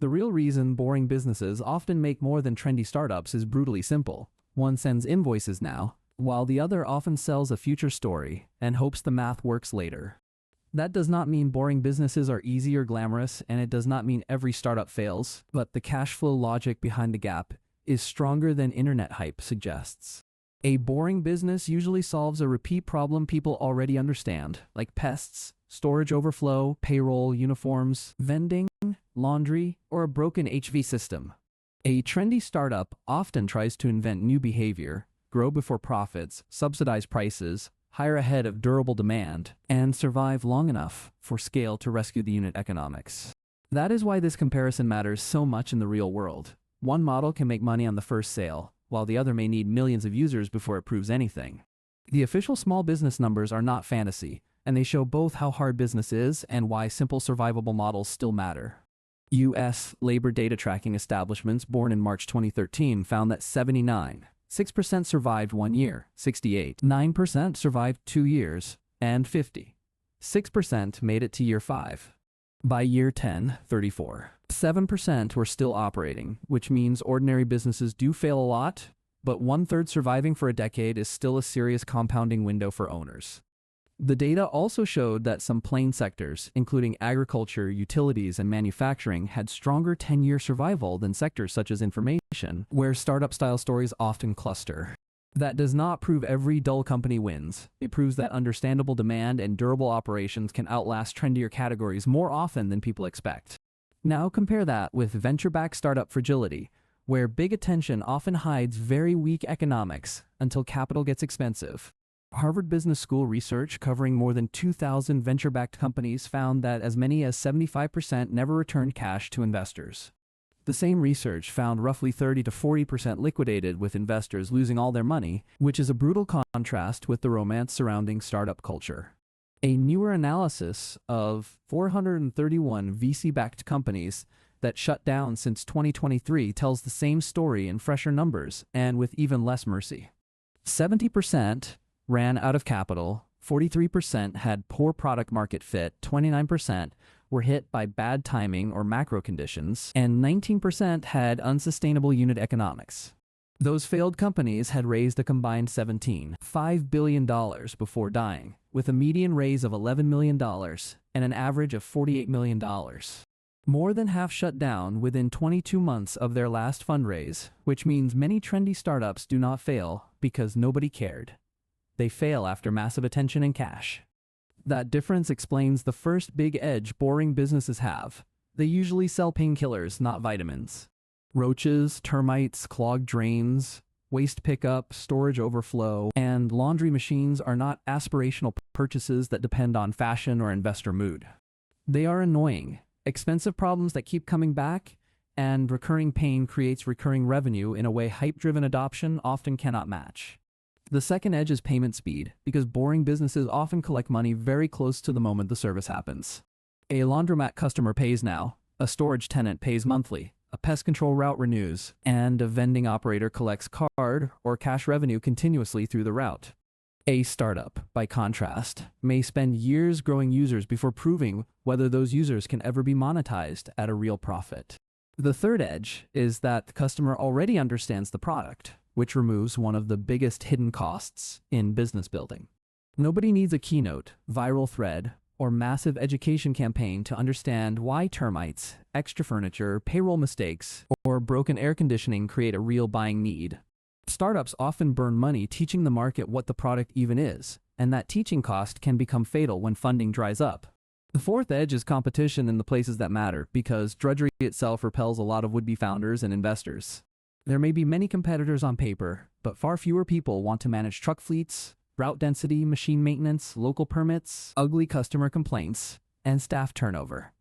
The real reason boring businesses often make more than trendy startups is brutally simple. One sends invoices now, while the other often sells a future story and hopes the math works later. That does not mean boring businesses are easy or glamorous, and it does not mean every startup fails, but the cash flow logic behind the gap is stronger than internet hype suggests. A boring business usually solves a repeat problem people already understand, like pests, storage overflow, payroll, uniforms, vending, laundry, or a broken HVAC system. A trendy startup often tries to invent new behavior, grow before profits, subsidize prices, hire ahead of durable demand, and survive long enough for scale to rescue the unit economics. That is why this comparison matters so much in the real world. One model can make money on the first sale, while the other may need millions of users before it proves anything. The official small business numbers are not fantasy, and they show both how hard business is and why simple survivable models still matter. U.S. labor data tracking establishments born in March 2013 found that 6% survived 1 year, 9% survived 2 years, and 6% made it to year 5. By year 10, 7% were still operating, which means ordinary businesses do fail a lot, but 1/3 surviving for a decade is still a serious compounding window for owners. The data also showed that some plain sectors, including agriculture, utilities, and manufacturing, had stronger 10-year survival than sectors such as information, where startup-style stories often cluster. That does not prove every dull company wins. It proves that understandable demand and durable operations can outlast trendier categories more often than people expect. Now compare that with venture-backed startup fragility, where big attention often hides very weak economics until capital gets expensive. Harvard Business School research covering more than 2,000 venture-backed companies found that as many as 75% never returned cash to investors. The same research found roughly 30 to 40% liquidated, with investors losing all their money, which is a brutal contrast with the romance surrounding startup culture. A newer analysis of 431 VC-backed companies that shut down since 2023 tells the same story in fresher numbers and with even less mercy. 70% ran out of capital, 43% had poor product market fit, 29% were hit by bad timing or macro conditions, and 19% had unsustainable unit economics. Those failed companies had raised a combined $17.5 billion before dying, with a median raise of $11 million and an average of $48 million. More than half shut down within 22 months of their last fundraise, which means many trendy startups do not fail because nobody cared. They fail after massive attention and cash. That difference explains the first big edge boring businesses have. They usually sell painkillers, not vitamins. Roaches, termites, clogged drains, waste pickup, storage overflow, and laundry machines are not aspirational purchases that depend on fashion or investor mood. They are annoying, expensive problems that keep coming back, and recurring pain creates recurring revenue in a way hype-driven adoption often cannot match. The second edge is payment speed, because boring businesses often collect money very close to the moment the service happens. A laundromat customer pays now, a storage tenant pays monthly, a pest control route renews, and a vending operator collects card or cash revenue continuously through the route. A startup, by contrast, may spend years growing users before proving whether those users can ever be monetized at a real profit. The third edge is that the customer already understands the product, which removes one of the biggest hidden costs in business building. Nobody needs a keynote, viral thread, or massive education campaign to understand why termites, extra furniture, payroll mistakes, or broken air conditioning create a real buying need. Startups often burn money teaching the market what the product even is, and that teaching cost can become fatal when funding dries up. The fourth edge is competition in the places that matter, because drudgery itself repels a lot of would-be founders and investors. There may be many competitors on paper, but far fewer people want to manage truck fleets, route density, machine maintenance, local permits, ugly customer complaints, and staff turnover.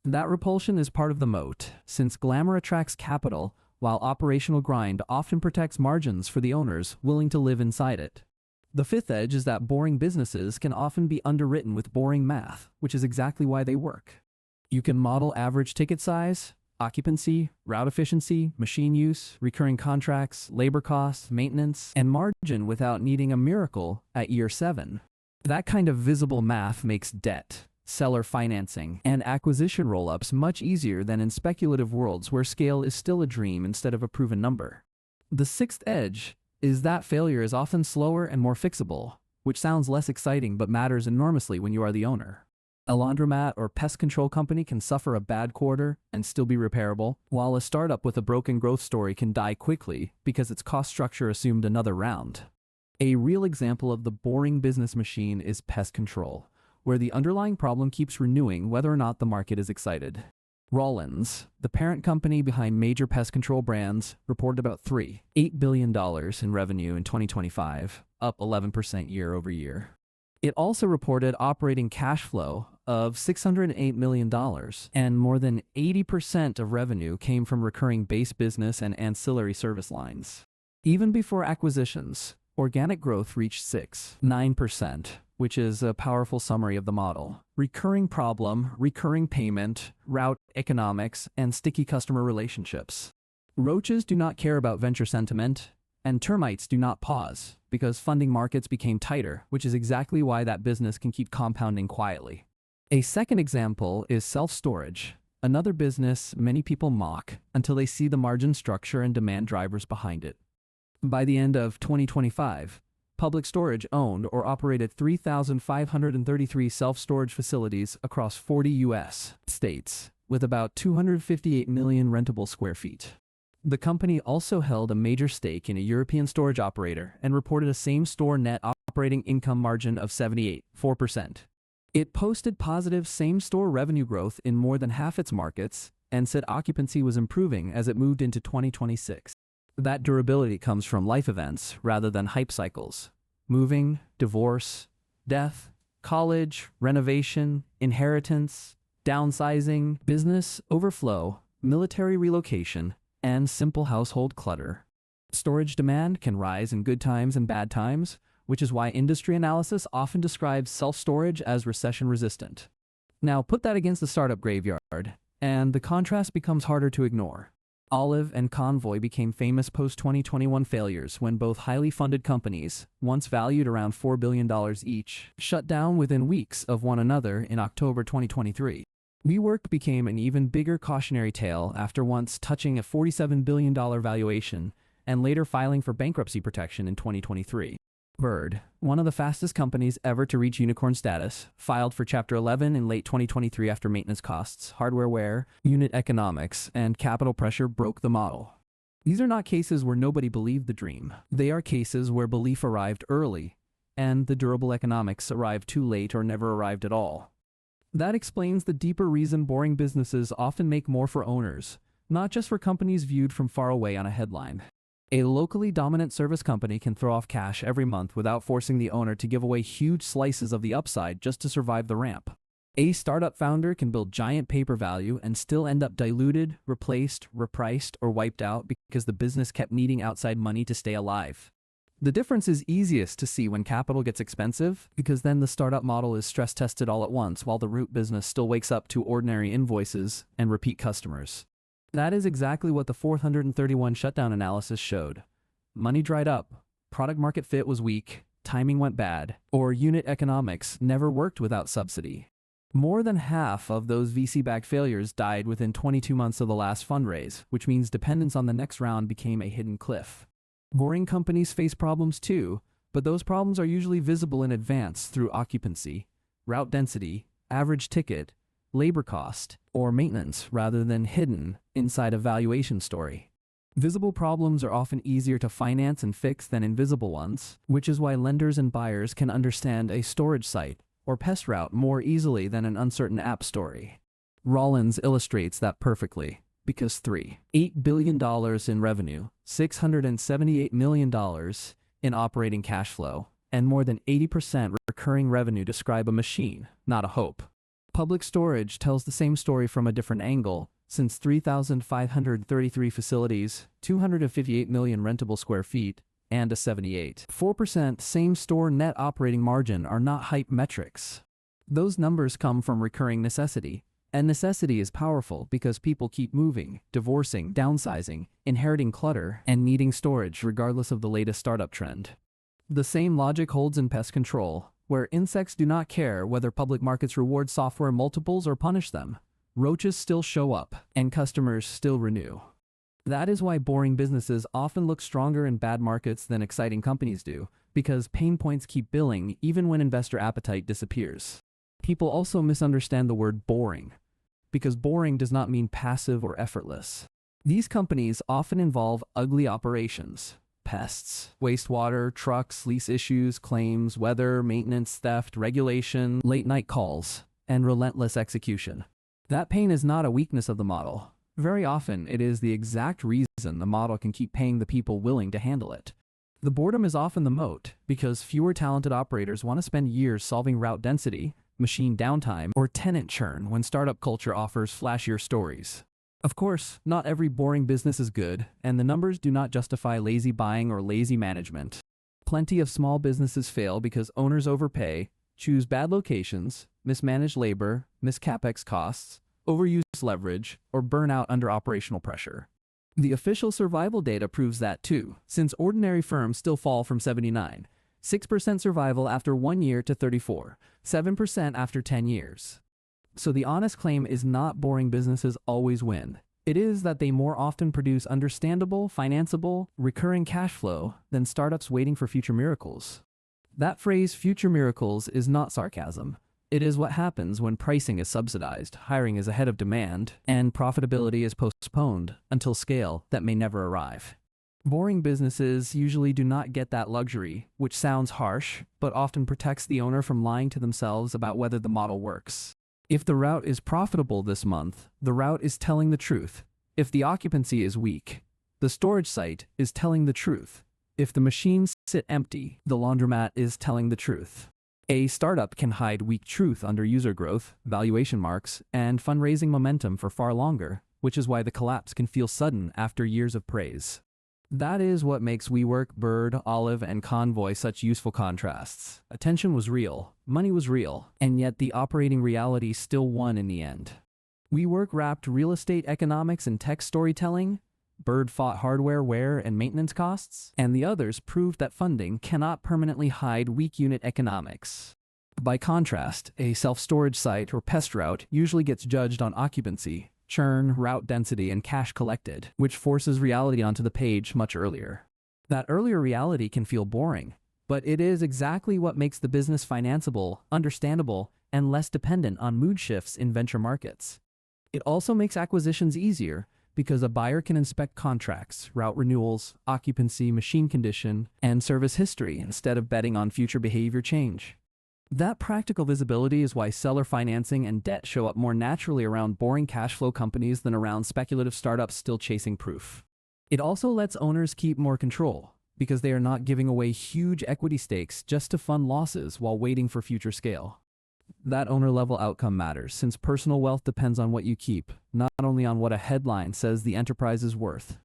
That repulsion is part of the moat, since glamour attracts capital, while operational grind often protects margins for the owners willing to live inside it. The fifth edge is that boring businesses can often be underwritten with boring math, which is exactly why they work. You can model average ticket size, occupancy, route efficiency, machine use, recurring contracts, labor costs, maintenance, and margin without needing a miracle at year 7. That kind of visible math makes debt, seller financing, and acquisition roll-ups much easier than in speculative worlds where scale is still a dream instead of a proven number. The sixth edge is that failure is often slower and more fixable, which sounds less exciting but matters enormously when you are the owner. A laundromat or pest control company can suffer a bad quarter and still be repairable, while a startup with a broken growth story can die quickly because its cost structure assumed another round. A real example of the boring business machine is pest control, where the underlying problem keeps renewing whether or not the market is excited. Rollins, the parent company behind major pest control brands, reported about $3.8 billion in revenue in 2025, up 11% year over year. It also reported operating cash flow of $608 million, and more than 80% of revenue came from recurring base business and ancillary service lines. Even before acquisitions, organic growth reached 6.9%, which is a powerful summary of the model. Recurring problem, recurring payment, route economics, and sticky customer relationships. Roaches do not care about venture sentiment, and termites do not pause, because funding markets became tighter, which is exactly why that business can keep compounding quietly. A second example is self-storage, another business many people mock until they see the margin structure and demand drivers behind it. By the end of 2025, Public Storage owned or operated 3,533 self-storage facilities across 40 U.S. states, with about 258 million rentable square feet. The company also held a major stake in a European storage operator and reported a same-store net operating income margin of 78.4%. It posted positive same-store revenue growth in more than half its markets and said occupancy was improving as it moved into 2026. That durability comes from life events rather than hype cycles. Moving, divorce, death, college, renovation, inheritance, downsizing, business overflow, military relocation, and simple household clutter. Storage demand can rise in good times and bad times, which is why industry analysis often describes self-storage as recession-resistant. Now put that against the startup graveyard, and the contrast becomes harder to ignore. Olive and Convoy became famous post-2021 failures when both highly funded companies, once valued around $4 billion each, shut down within weeks of one another in October 2023. WeWork became an even bigger cautionary tale after once touching a $47 billion valuation and later filing for bankruptcy protection in 2023. Bird, one of the fastest companies ever to reach unicorn status, filed for Chapter 11 in late 2023 after maintenance costs, hardware wear, unit economics, and capital pressure broke the model. These are not cases where nobody believed the dream. They are cases where belief arrived early, and the durable economics arrived too late or never arrived at all. That explains the deeper reason boring businesses often make more for owners, not just for companies viewed from far away on a headline. A locally dominant service company can throw off cash every month without forcing the owner to give away huge slices of the upside just to survive the ramp. A startup founder can build giant paper value and still end up diluted, replaced, repriced, or wiped out because the business kept needing outside money to stay alive. The difference is easiest to see when capital gets expensive, because then the startup model is stress tested all at once while the root business still wakes up to ordinary invoices and repeat customers. That is exactly what the 431 shutdown analysis showed. Money dried up, product market fit was weak, timing went bad, or unit economics never worked without subsidy. More than half of those VC-backed failures died within 22 months of the last fundraise, which means dependence on the next round became a hidden cliff. Boring companies face problems too, but those problems are usually visible in advance through occupancy, route density, average ticket, labor cost, or maintenance rather than hidden inside a valuation story. Visible problems are often easier to finance and fix than invisible ones, which is why lenders and buyers can understand a storage site or pest route more easily than an uncertain app story. Rollins illustrates that perfectly, because $3.8 billion in revenue, $678 million in operating cash flow, and more than 80% recurring revenue describe a machine, not a hope. Public Storage tells the same story from a different angle, since 3,533 facilities, 258 million rentable square feet, and a 78.4% same-store net operating margin are not hype metrics. Those numbers come from recurring necessity, and necessity is powerful because people keep moving, divorcing, downsizing, inheriting clutter, and needing storage regardless of the latest startup trend. The same logic holds in pest control, where insects do not care whether public markets reward software multiples or punish them. Roaches still show up, and customers still renew. That is why boring businesses often look stronger in bad markets than exciting companies do, because pain points keep billing even when investor appetite disappears. People also misunderstand the word boring, because boring does not mean passive or effortless. These companies often involve ugly operations: pests, wastewater, trucks, lease issues, claims, weather, maintenance, theft, regulation, late-night calls, and relentless execution. That pain is not a weakness of the model. Very often, it is the exact reason the model can keep paying the people willing to handle it. The boredom is often the moat, because fewer talented operators want to spend years solving route density, machine downtime, or tenant churn when startup culture offers flashier stories. Of course, not every boring business is good, and the numbers do not justify lazy buying or lazy management. Plenty of small businesses fail because owners overpay, choose bad locations, mismanage labor, miss CapEx costs, overuse leverage, or burn out under operational pressure. The official survival data proves that too, since ordinary firms still fall from 79, 6% survival after 1 year to 34, 7% after 10 years. So the honest claim is not boring businesses always win. It is that they more often produce understandable, financeable, recurring cash flow than startups waiting for future miracles. That phrase, future miracles, is not sarcasm. It is what happens when pricing is subsidized, hiring is ahead of demand, and profitability is postponed until scale that may never arrive. Boring businesses usually do not get that luxury, which sounds harsh, but often protects the owner from lying to themselves about whether the model works. If the route is profitable this month, the route is telling the truth. If the occupancy is weak, the storage site is telling the truth. If the machines sit empty, the laundromat is telling the truth. A startup can hide weak truth under user growth, valuation marks, and fundraising momentum for far longer, which is why the collapse can feel sudden after years of praise. That is what makes WeWork, Bird, Olive, and Convoy such useful contrasts. Attention was real, money was real, and yet the operating reality still won in the end. WeWork wrapped real estate economics and tech storytelling, Bird fought hardware, wear, and maintenance costs, and the others proved that funding cannot permanently hide weak unit economics. By contrast, a self-storage site or pest route usually gets judged on occupancy, churn, route density, and cash collected, which forces reality onto the page much earlier. That earlier reality can feel boring, but it is exactly what makes the business financeable, understandable, and less dependent on mood shifts in venture markets. It also makes acquisitions easier, because a buyer can inspect contracts, route renewals, occupancy, machine condition, and service history instead of betting on future behavior change. That practical visibility is why seller financing and debt show up more naturally around boring cash flow companies than around speculative startups still chasing proof. It also lets owners keep more control, because they are not giving away huge equity stakes just to fund losses while waiting for future scale. That owner-level outcome matters, since personal wealth depends on what you keep, not only on what a headline says the enterprise is worth.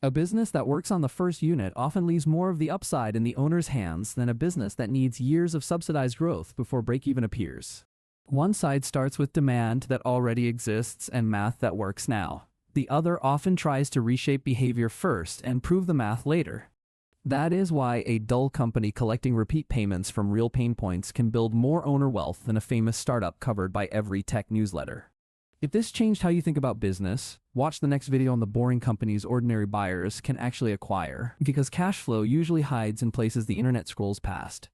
A business that works on the first unit often leaves more of the upside in the owner's hands than a business that needs years of subsidized growth before break-even appears. One side starts with demand that already exists and math that works now. The other often tries to reshape behavior first and prove the math later. That is why a dull company collecting repeat payments from real pain points can build more owner wealth than a famous startup covered by every tech newsletter. If this changed how you think about business, watch the next video on the boring companies ordinary buyers can actually acquire, because cash flow usually hides in places the internet scrolls past.